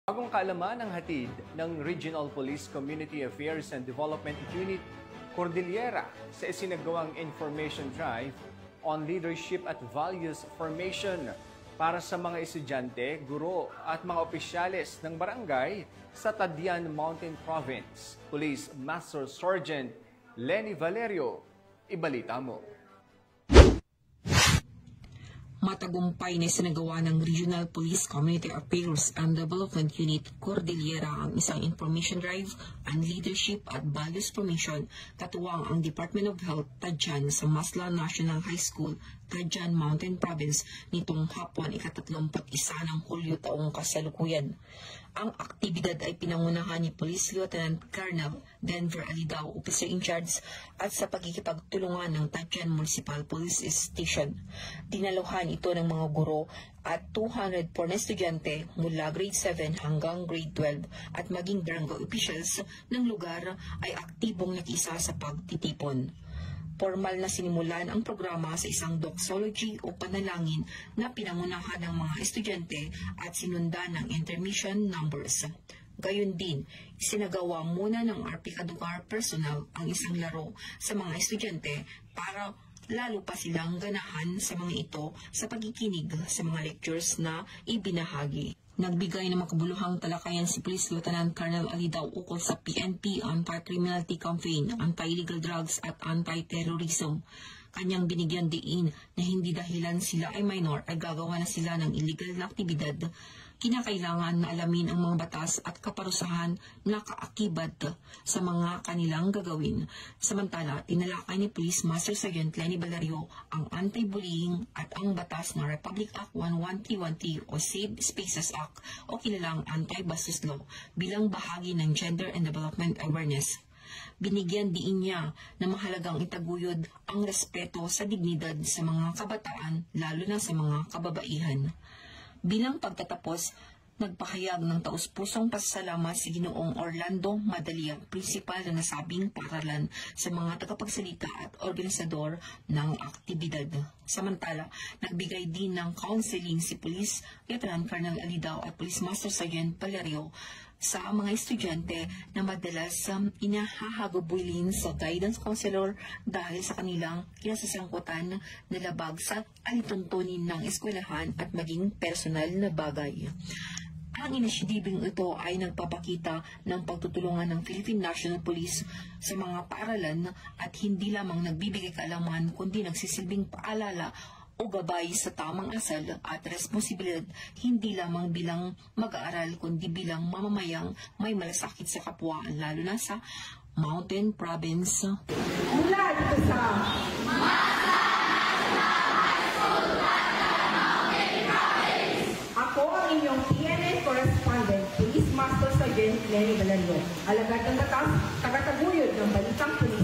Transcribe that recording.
Bagong kaalaman ang hatid ng Regional Police Community Affairs and Development Unit Cordillera sa isinagawang information drive on leadership at values formation para sa mga estudyante, guro at mga opisyales ng barangay sa Tadyan Mountain Province. Police Master Sergeant Lenny Valerio, ibalita mo. Matagumpay na isinagawa ng Regional Police Community Affairs and Development Unit Cordillera ang isang information drive on leadership at values formation katuwang ang Department of Health Tadyan sa Maslan National High School, Tadyan Mountain Province nitong hapon ika-31 ng Hulyo taong kasalukuyan. Ang aktibidad ay pinangunahan ni Police Lieutenant Colonel Denver Alidao, Officer in Charge, at sa pagkikipagtulungan ng Tadyan Municipal Police Station. Dinaluhan ito ng mga guro at 204 na estudyante mula grade 7 hanggang grade 12 at maging barangay officials ng lugar ay aktibong nakiisa sa pagtitipon. Formal na sinimulan ang programa sa isang doxology o panalangin na pinangunahan ng mga estudyante at sinundan ng intermission numbers. Gayon din, isinagawa muna ng RP Kadugar personnel ang isang laro sa mga estudyante para lalo pa silang ganahan sa mga ito sa pagkikinig sa mga lectures na ibinahagi. Nagbigay ng makabuluhang talakayan si Police Lieutenant Colonel Alidao ukol sa PNP Anti-Criminality Campaign, Anti-Illegal Drugs at Anti-Terrorism. Kanyang binigyan diin na hindi dahilan sila ay minor ay gagawa na sila ng illegal na aktibidad. Kinakailangan na alamin ang mga batas at kaparusahan na kaakibat sa mga kanilang gagawin. Samantala, tinalakay ni Police Master Sergeant Lenny Valerio ang anti-bullying at ang batas na Republic Act 11313 o Safe Spaces Act o kilalang Anti-Bastos Law bilang bahagi ng Gender and Development Awareness. Binigyan diin niya na mahalagang itaguyod ang respeto sa dignidad sa mga kabataan, lalo na sa mga kababaihan. Bilang pagtatapos, nagpahayag ng taus-pusong pasasalamat si Ginoong Orlando Madalia, principal na nasabing paaralan sa mga tagapagsalita at organisador ng aktibidad. Samantala, nagbigay din ng counseling si Police Lieutenant Colonel Alidao at Police Master Sergeant Valerio sa mga estudyante na madalas inahahagubulin sa guidance counselor dahil sa kanilang kinasasangkutan na labag sa alituntunin ng eskwelahan at maging personal na bagay. Ang inisyatibong ito ay nagpapakita ng pagtutulungan ng Philippine National Police sa mga paaralan at hindi lamang nagbibigay kaalaman kundi nagsisilbing paalala o gabay sa tamang asal at responsibilidad hindi lamang bilang mag-aaral kundi bilang mamamayang may malasakit sa kapwa lalo na sa Mountain Province. Mula dito sa ako ang inyong PNN correspondent, Police Master Sergeant Lenny Valerio, alagad ng batas, tagataguyod ng balitang pulis